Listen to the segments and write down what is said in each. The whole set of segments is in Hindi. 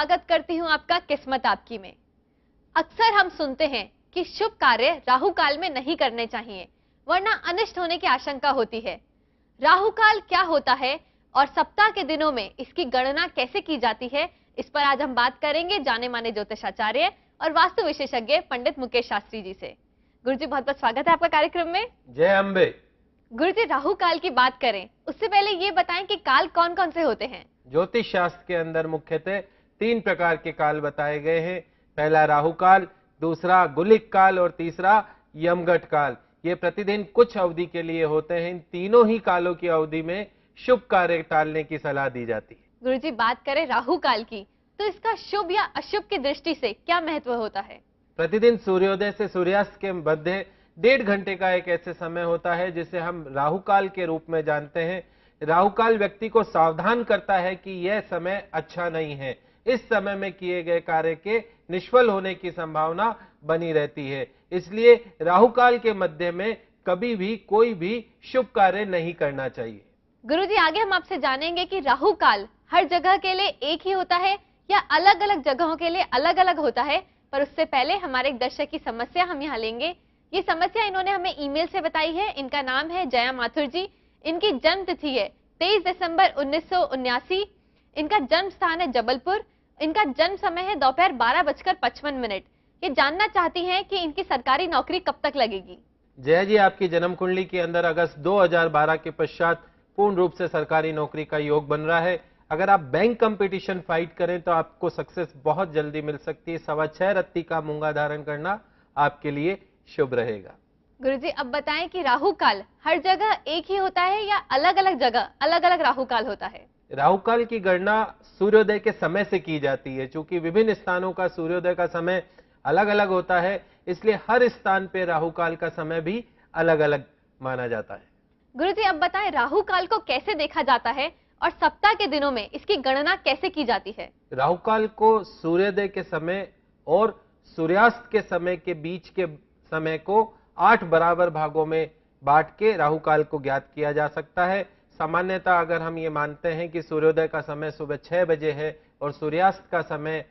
स्वागत करती हूं आपका किस्मत आपकी में। अक्सर हम सुनते हैं कि शुभ कार्य राहु काल में नहीं करने चाहिए वरना अनिष्ट होने की आशंका होती है। राहु काल क्या होता है और सप्ताह के दिनों में इसकी गणना कैसे की जाती है, इस पर आज हम बात करेंगे जाने माने ज्योतिषाचार्य और वास्तु विशेषज्ञ पंडित मुकेश शास्त्री जी से। गुरुजी बहुत बहुत स्वागत है आपका कार्यक्रम में। जय अम्बे। गुरुजी राहु काल की बात करें उससे पहले ये बताएं कि काल कौन कौन से होते हैं। ज्योतिष शास्त्र के अंदर मुख्यतः 3 प्रकार के काल बताए गए हैं। पहला राहु काल, दूसरा गुलिक काल और तीसरा यमगट काल। ये प्रतिदिन कुछ अवधि के लिए होते हैं। इन तीनों ही कालों की अवधि में शुभ कार्य टालने की सलाह दी जाती है। गुरुजी बात करें राहु काल की तो इसका शुभ या अशुभ की दृष्टि से क्या महत्व होता है। प्रतिदिन सूर्योदय से सूर्यास्त के मध्य 1.5 घंटे का एक ऐसे समय होता है जिसे हम राहु काल के रूप में जानते हैं। राहु काल व्यक्ति को सावधान करता है कि यह समय अच्छा नहीं है। इस समय में किए गए कार्य के निष्फल होने की संभावना बनी रहती है। इसलिए राहु काल के मध्य में कभी भी कोई भी शुभ कार्य नहीं करना चाहिए। गुरुजी आगे हम आपसे जानेंगे कि राहु काल हर जगह के लिए एक ही होता है या अलग अलग जगहों के लिए अलग अलग होता है, पर उससे पहले हमारे एक दर्शक की समस्या हम यहाँ लेंगे। ये समस्या इन्होंने हमें ईमेल से बताई है। इनका नाम है जया माथुर जी। इनकी जन्म तिथि है 23 दिसंबर 1979। इनका जन्म स्थान है जबलपुर। इनका जन्म समय है दोपहर 12:55। ये जानना चाहती हैं कि इनकी सरकारी नौकरी कब तक लगेगी। जया जी, आपकी जन्म कुंडली के अंदर अगस्त 2012 के पश्चात पूर्ण रूप से सरकारी नौकरी का योग बन रहा है। अगर आप बैंक कंपटीशन फाइट करें तो आपको सक्सेस बहुत जल्दी मिल सकती है। 6.25 रत्ती का मूंगा धारण करना आपके लिए शुभ रहेगा। गुरुजी अब बताएं कि राहु काल हर जगह एक ही होता है या अलग अलग जगह अलग अलग राहु काल होता है। राहु काल की गणना सूर्योदय के समय से की जाती है। चूंकि विभिन्न स्थानों का सूर्योदय का समय अलग अलग होता है, इसलिए हर स्थान पे राहु काल का समय भी अलग अलग माना जाता है। गुरुजी अब बताएं राहु काल को कैसे देखा जाता है और सप्ताह के दिनों में इसकी गणना कैसे की जाती है। राहु काल को सूर्योदय के समय और सूर्यास्त के समय के बीच के समय को 8 बराबर भागों में बांट के राहु काल को ज्ञात किया जा सकता है। सामान्यतः अगर हम ये मानते हैं कि सूर्योदय का समय सुबह 6 बजे है और सूर्यास्त का समय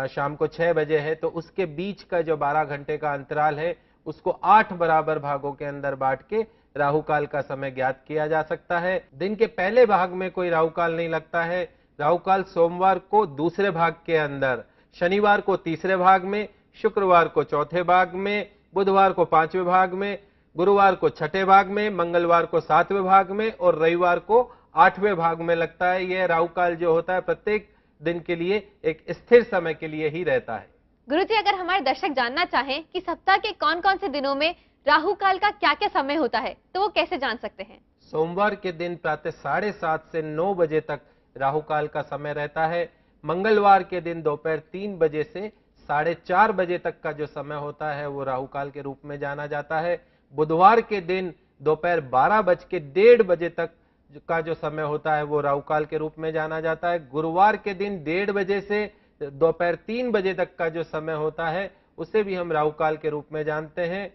शाम को 6 बजे है, तो उसके बीच का जो 12 घंटे का अंतराल है उसको 8 बराबर भागों के अंदर बांट के राहु काल का समय ज्ञात किया जा सकता है। दिन के पहले भाग में कोई राहु काल नहीं लगता है। राहु काल सोमवार को दूसरे भाग के अंदर, शनिवार को तीसरे भाग में, शुक्रवार को चौथे भाग में, बुधवार को 5वें भाग में, गुरुवार को 6ठे भाग में, मंगलवार को 7वें भाग में और रविवार को 8वें भाग में लगता है। यह राहु काल जो होता है प्रत्येक दिन के लिए एक स्थिर समय के लिए ही रहता है। गुरुजी अगर हमारे दर्शक जानना चाहें कि सप्ताह के कौन कौन से दिनों में राहु काल का क्या क्या समय होता है तो वो कैसे जान सकते हैं। सोमवार के दिन प्रातः 7:30 से 9 बजे तक राहु काल का समय रहता है। मंगलवार के दिन दोपहर 3 बजे से 4:30 बजे तक का जो समय होता है वो राहु काल के रूप में जाना जाता है। बुधवार के दिन दोपहर 12:01 बजे तक का जो समय होता है वो राहु काल के रूप में जाना जाता है। गुरुवार के दिन 1:30 बजे से दोपहर 3 बजे तक का जो समय होता है उसे भी हम राहु काल के रूप में जानते हैं।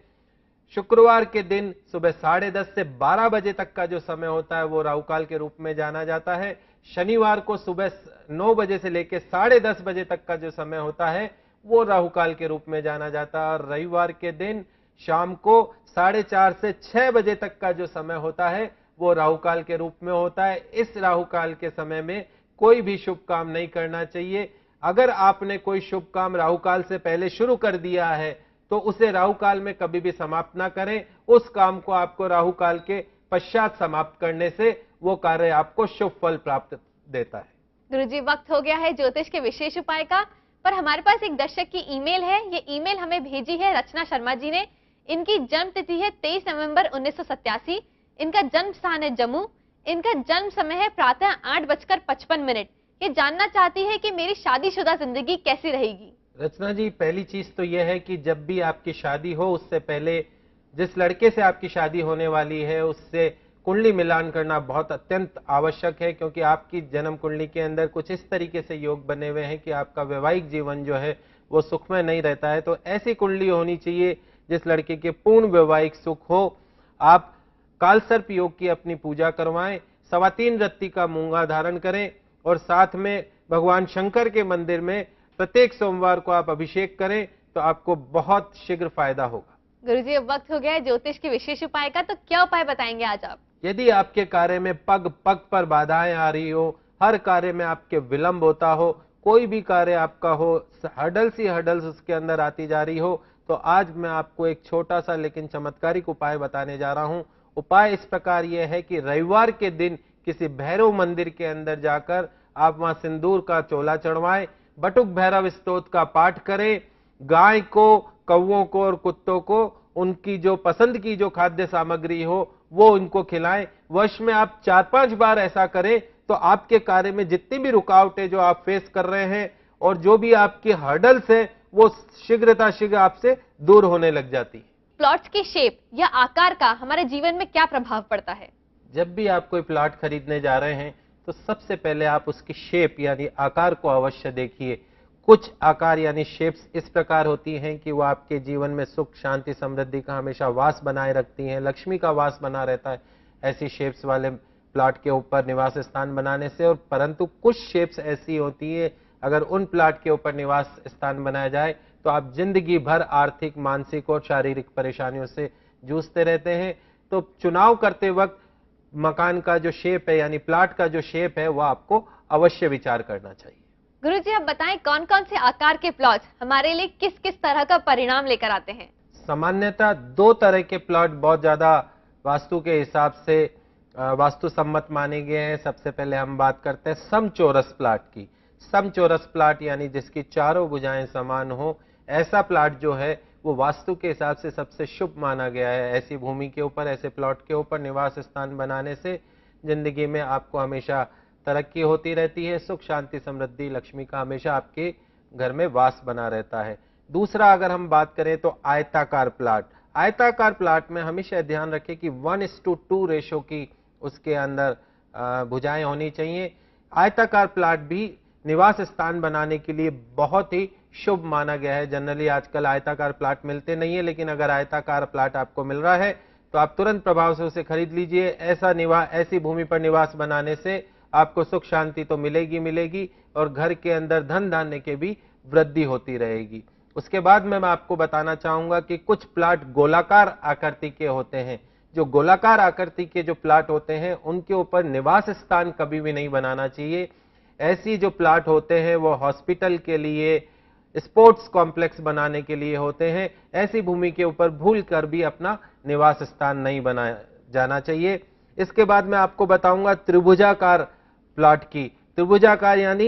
शुक्रवार के दिन सुबह 10:30 से 12 बजे तक का जो समय होता है वो राहु काल के रूप में जाना जाता है। शनिवार को सुबह 9 बजे से लेकर 10:30 बजे तक का जो समय होता है वो राहु काल के रूप में जाना जाता है। और रविवार के दिन शाम को 4:30 से 6 बजे तक का जो समय होता है वो राहु काल के रूप में होता है। इस राहु काल के समय में कोई भी शुभ काम नहीं करना चाहिए। अगर आपने कोई शुभ काम राहु काल से पहले शुरू कर दिया है तो उसे राहु काल में कभी भी समाप्त ना करें। उस काम को आपको राहु काल के पश्चात समाप्त करने से वो कार्य आपको शुभ फल प्राप्त देता है। गुरुजी वक्त हो गया है ज्योतिष के विशेष उपाय का, पर हमारे पास एक दर्शक की ईमेल है। ये ईमेल हमें भेजी है रचना शर्मा जी ने। इनकी जन्म तिथि है 23 नवंबर 1987। इनका जन्म स्थान है जम्मू। इनका जन्म समय है प्रातः 8:55। ये जानना चाहती है कि मेरी शादीशुदा जिंदगी कैसी रहेगी। रचना जी, पहली चीज तो यह है कि जब भी आपकी शादी हो उससे पहले जिस लड़के से आपकी शादी होने वाली है उससे कुंडली मिलान करना बहुत अत्यंत आवश्यक है। क्योंकि आपकी जन्म कुंडली के अंदर कुछ इस तरीके से योग बने हुए हैं कि आपका वैवाहिक जीवन जो है वो सुखमय नहीं रहता है। तो ऐसी कुंडली होनी चाहिए जिस लड़के के पूर्ण वैवाहिक सुख हो। आप कालसर्प योग की अपनी पूजा करवाएं, 3.25 रत्ती का मूंगा धारण करें और साथ में भगवान शंकर के मंदिर में प्रत्येक सोमवार को आप अभिषेक करें तो आपको बहुत शीघ्र फायदा होगा। गुरुजी, अब वक्त हो गया है ज्योतिष के विशेष उपाय का, तो क्या उपाय बताएंगे आज आप? यदि आपके कार्य में पग पग पर बाधाएं आ रही हो, हर कार्य में आपके विलंब होता हो, कोई भी कार्य आपका हो, हर्डल्स ही हर्डल्स उसके अंदर आती जा रही हो, तो आज मैं आपको एक छोटा सा लेकिन चमत्कारिक उपाय बताने जा रहा हूं। उपाय इस प्रकार यह है कि रविवार के दिन किसी भैरव मंदिर के अंदर जाकर आप वहां सिंदूर का चोला चढ़वाएं, बटुक भैरव स्तोत्र का पाठ करें, गाय को, कौवों को और कुत्तों को उनकी जो पसंद की जो खाद्य सामग्री हो वो उनको खिलाएं। वर्ष में आप 4-5 बार ऐसा करें तो आपके कार्य में जितनी भी रुकावटें जो आप फेस कर रहे हैं और जो भी आपकी हर्डल्स है वो शीघ्र आपसे दूर होने लग जाती है। प्लॉट्स की शेप या आकार का हमारे जीवन में क्या प्रभाव पड़ता है? जब भी आप कोई प्लॉट खरीदने जा रहे हैं तो सबसे पहले आप उसकी शेप यानी आकार को अवश्य देखिए। कुछ आकार यानी शेप्स इस प्रकार होती हैं कि वो आपके जीवन में सुख, शांति, समृद्धि का हमेशा वास बनाए रखती हैं, लक्ष्मी का वास बना रहता है ऐसी शेप्स वाले प्लॉट के ऊपर निवास स्थान बनाने से। और परंतु कुछ शेप्स ऐसी होती है अगर उन प्लॉट के ऊपर निवास स्थान बनाया जाए तो आप जिंदगी भर आर्थिक, मानसिक और शारीरिक परेशानियों से जूझते रहते हैं। तो चुनाव करते वक्त मकान का जो शेप है यानी प्लॉट का जो शेप है वह आपको अवश्य विचार करना चाहिए। गुरुजी, आप बताएं कौन कौन से आकार के प्लॉट हमारे लिए किस किस तरह का परिणाम लेकर आते हैं? सामान्यतः 2 तरह के प्लॉट बहुत ज्यादा वास्तु के हिसाब से वास्तु सम्मत माने गए हैं। सबसे पहले हम बात करते हैं समचौरस प्लॉट की। समचौरस प्लॉट यानी जिसकी चारों भुजाएं समान हो, ऐसा प्लॉट जो है वो वास्तु के हिसाब से सबसे शुभ माना गया है। ऐसी भूमि के ऊपर, ऐसे प्लॉट के ऊपर निवास स्थान बनाने से जिंदगी में आपको हमेशा तरक्की होती रहती है, सुख, शांति, समृद्धि, लक्ष्मी का हमेशा आपके घर में वास बना रहता है। दूसरा अगर हम बात करें तो आयताकार प्लॉट। आयताकार प्लॉट में हमेशा ध्यान रखें कि 1:2 रेशो की उसके अंदर भुजाएं होनी चाहिए। आयताकार प्लॉट भी निवास स्थान बनाने के लिए बहुत ही शुभ माना गया है। जनरली आजकल आयताकार प्लॉट मिलते नहीं है, लेकिन अगर आयताकार प्लॉट आपको मिल रहा है तो आप तुरंत प्रभाव से उसे खरीद लीजिए। ऐसी भूमि पर निवास बनाने से आपको सुख, शांति तो मिलेगी और घर के अंदर धन धान्य के भी वृद्धि होती रहेगी। उसके बाद मैं आपको बताना चाहूंगा कि कुछ प्लॉट गोलाकार आकृति के होते हैं। जो गोलाकार आकृति के जो प्लॉट होते हैं उनके ऊपर निवास स्थान कभी भी नहीं बनाना चाहिए। ऐसी जो प्लॉट होते हैं वो हॉस्पिटल के लिए, स्पोर्ट्स कॉम्प्लेक्स बनाने के लिए होते हैं। ऐसी भूमि के ऊपर भूल कर भी अपना निवास स्थान नहीं बनाया जाना चाहिए। इसके बाद मैं आपको बताऊंगा त्रिभुजाकार प्लॉट की। त्रिभुजाकार यानी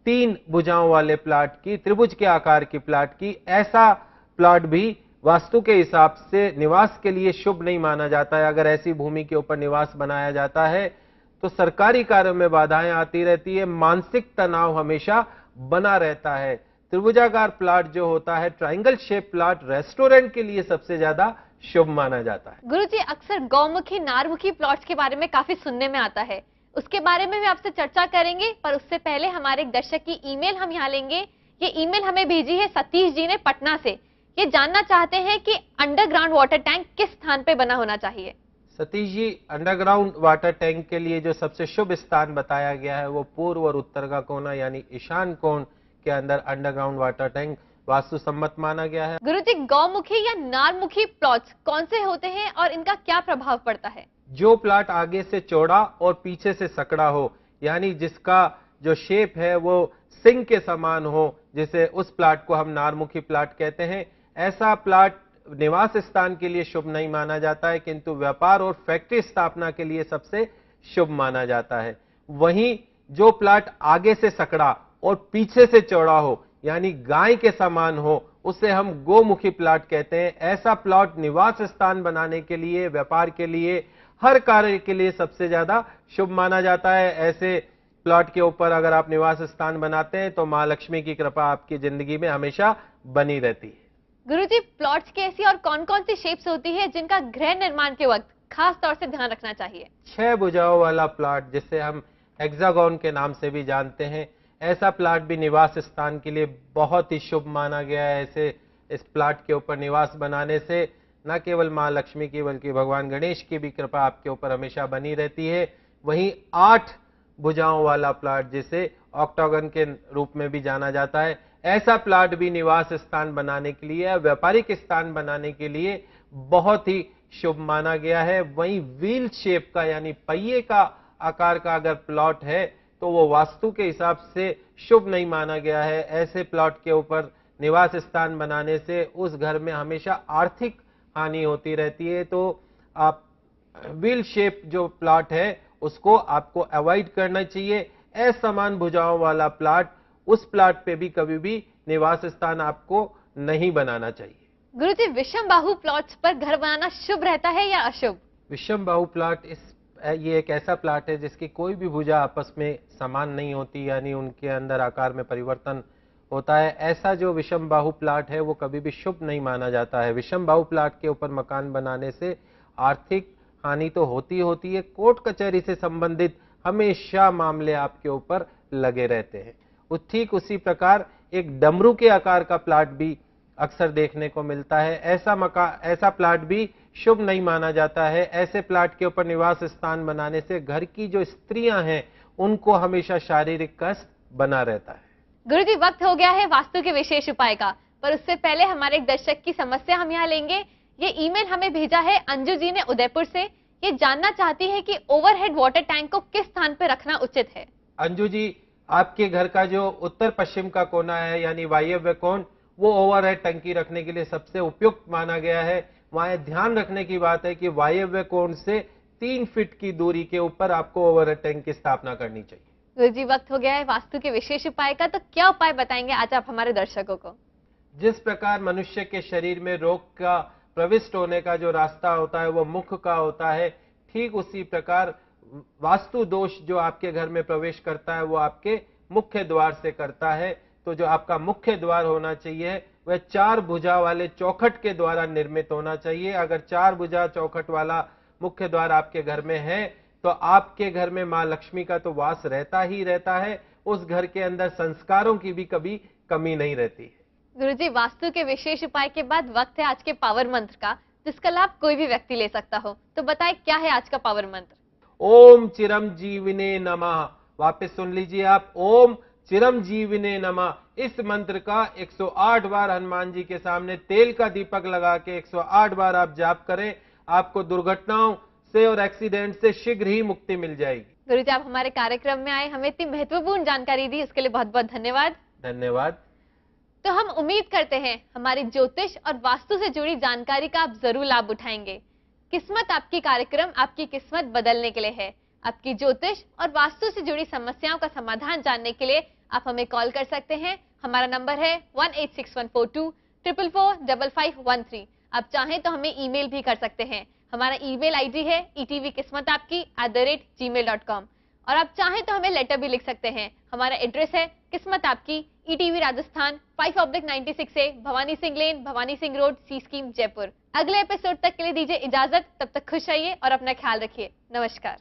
3 भुजाओं वाले प्लॉट की, त्रिभुज के आकार की प्लॉट की। ऐसा प्लॉट भी वास्तु के हिसाब से निवास के लिए शुभ नहीं माना जाता है। अगर ऐसी भूमि के ऊपर निवास बनाया जाता है तो सरकारी कार्यों में बाधाएं आती रहती है, मानसिक तनाव हमेशा बना रहता है। त्रिभुजाकार प्लॉट जो होता है, ट्रायंगल शेप प्लॉट, रेस्टोरेंट के लिए सबसे ज्यादा शुभ माना जाता है। गुरुजी, अक्सर गौमुखी, नारमुखी प्लॉट्स के बारे में काफी सुनने में आता है, उसके बारे में भी आपसे चर्चा करेंगे, पर उससे पहले हमारे एक दर्शक की ईमेल हम यहाँ लेंगे। ये ईमेल हमें भेजी है सतीश जी ने पटना से। ये जानना चाहते हैं कि अंडरग्राउंड वाटर टैंक किस स्थान पे बना होना चाहिए। Satish ji, underground water tank के लिए जो सबसे शुभ स्थान बताया गया है वो पूर्व और उत्तर का कोना यानी ईशान कोण के अंदर अंडरग्राउंड वाटर टैंक वास्तु सम्मत माना गया है। गुरुजी, गौमुखी या नारमुखी प्लॉट्स कौन से होते हैं और इनका क्या प्रभाव पड़ता है? जो प्लॉट आगे से चौड़ा और पीछे से सकड़ा हो, यानी जिसका जो शेप है वो सिंह के समान हो, जिसे उस प्लॉट को हम नारमुखी प्लॉट कहते हैं। ऐसा प्लॉट निवास स्थान के लिए शुभ नहीं माना जाता है, किंतु व्यापार और फैक्ट्री स्थापना के लिए सबसे शुभ माना जाता है। वहीं जो प्लॉट आगे से सकड़ा और पीछे से चौड़ा हो यानी गाय के समान हो, उसे हम गोमुखी प्लॉट कहते हैं। ऐसा प्लॉट निवास स्थान बनाने के लिए, व्यापार के लिए, हर कार्य के लिए सबसे ज्यादा शुभ माना जाता है। ऐसे प्लॉट के ऊपर अगर आप निवास स्थान बनाते हैं तो मां लक्ष्मी की कृपा आपकी जिंदगी में हमेशा बनी रहती है। गुरुजी, प्लॉट्स की ऐसी और कौन कौन सी शेप्स होती है जिनका गृह निर्माण के वक्त खास तौर से ध्यान रखना चाहिए? 6 भुजाओं वाला प्लॉट, जिसे हम हेक्सागोन के नाम से भी जानते हैं, ऐसा प्लॉट भी निवास स्थान के लिए बहुत ही शुभ माना गया है। ऐसे इस प्लॉट के ऊपर निवास बनाने से न केवल मां लक्ष्मी की बल्कि भगवान गणेश की भी कृपा आपके ऊपर हमेशा बनी रहती है। वहीं 8 भुजाओं वाला प्लॉट, जिसे ऑक्टागन के रूप में भी जाना जाता है। ऐसा प्लॉट भी निवास स्थान बनाने के लिए, व्यापारिक स्थान बनाने के लिए बहुत ही शुभ माना गया है। वहीं व्हील शेप का यानी पहिए का आकार का अगर प्लॉट है तो वो वास्तु के हिसाब से शुभ नहीं माना गया है। ऐसे प्लॉट के ऊपर निवास स्थान बनाने से उस घर में हमेशा आर्थिक हानि होती रहती है। तो आप व्हील शेप जो प्लॉट है उसको आपको अवॉइड करना चाहिए। असमान भुजाओं वाला प्लॉट, उस प्लॉट पे भी कभी भी निवास स्थान आपको नहीं बनाना चाहिए। गुरुजी, विषम बाहु प्लॉट्स पर घर बनाना शुभ रहता है या अशुभ? विषम बाहु प्लॉट ये एक ऐसा प्लॉट है जिसकी कोई भी भुजा आपस में समान नहीं होती, यानी उनके अंदर आकार में परिवर्तन होता है। ऐसा जो विषम बाहु प्लॉट है वो कभी भी शुभ नहीं माना जाता है। विषम बाहु प्लॉट के ऊपर मकान बनाने से आर्थिक हानि तो होती है, कोर्ट कचहरी से संबंधित हमेशा मामले आपके ऊपर लगे रहते हैं। ठीक उसी प्रकार एक डमरू के आकार का प्लॉट भी अक्सर देखने को मिलता है। ऐसा प्लॉट भी शुभ नहीं माना जाता है। ऐसे प्लॉट के ऊपर निवास स्थान बनाने से घर की जो स्त्रियां हैं उनको हमेशा शारीरिक कष्ट बना रहता है। गुरुजी, वक्त हो गया है वास्तु के विशेष उपाय का, पर उससे पहले हमारे एक दर्शक की समस्या हम यहाँ लेंगे। ये ईमेल हमें भेजा है अंजू जी ने उदयपुर से। ये जानना चाहती है कि ओवरहेड वाटर टैंक को किस स्थान पर रखना उचित है। अंजू जी, आपके घर का जो उत्तर पश्चिम का कोना है यानी वायव्य कोण, वो ओवरहेड टंकी रखने के लिए सबसे उपयुक्त माना गया है। वहां ध्यान रखने की बात है कि वायव्य कोण से 3 फीट की दूरी के ऊपर आपको ओवरहेड टैंक की स्थापना करनी चाहिए। गुरुजी, वक्त हो गया है वास्तु के विशेष उपाय का, तो क्या उपाय बताएंगे आज आप हमारे दर्शकों को? जिस प्रकार मनुष्य के शरीर में रोग का प्रविष्ट होने का जो रास्ता होता है वो मुख का होता है, ठीक उसी प्रकार वास्तु दोष जो आपके घर में प्रवेश करता है वो आपके मुख्य द्वार से करता है। तो जो आपका मुख्य द्वार होना चाहिए वह 4 भुजा वाले चौखट के द्वारा निर्मित होना चाहिए। अगर 4 भुजा चौखट वाला मुख्य द्वार आपके घर में है तो आपके घर में मां लक्ष्मी का तो वास रहता ही रहता है। उस घर के अंदर संस्कारों की भी कभी कमी नहीं रहती है। गुरुजी, वास्तु के विशेष उपाय के बाद वक्त है आज के पावर मंत्र का, जिसका लाभ कोई भी व्यक्ति ले सकता हो। तो बताएं क्या है आज का पावर मंत्र? ओम चिरंजीविने नमः। वापस सुन लीजिए आप, ओम चिरंजीविने नमः। इस मंत्र का 108 बार हनुमान जी के सामने तेल का दीपक लगा के 108 बार आप जाप करें। आपको दुर्घटनाओं से और एक्सीडेंट से शीघ्र ही मुक्ति मिल जाएगी। गुरुजी, आप हमारे कार्यक्रम में आए, हमें इतनी महत्वपूर्ण जानकारी दी, इसके लिए बहुत बहुत धन्यवाद। धन्यवाद। तो हम उम्मीद करते हैं हमारी ज्योतिष और वास्तु से जुड़ी जानकारी का आप जरूर लाभ उठाएंगे। किस्मत आपकी कार्यक्रम आपकी किस्मत बदलने के लिए है। आपकी ज्योतिष और वास्तु से जुड़ी समस्याओं का समाधान जानने के लिए आप हमें कॉल कर सकते हैं। हमारा नंबर है 186142445513। आप चाहें तो हमें ईमेल भी कर सकते हैं। हमारा ईमेल आईडी है etvkismatakki@gmail.com और आप चाहें तो हमें लेटर भी लिख सकते हैं। हमारा एड्रेस है किस्मत आपकी, ETV राजस्थान 5/96A, भवानी सिंह लेन, भवानी सिंह रोड, सी स्कीम, जयपुर। अगले एपिसोड तक के लिए दीजिए इजाजत। तब तक खुश रहिए और अपना ख्याल रखिए। नमस्कार।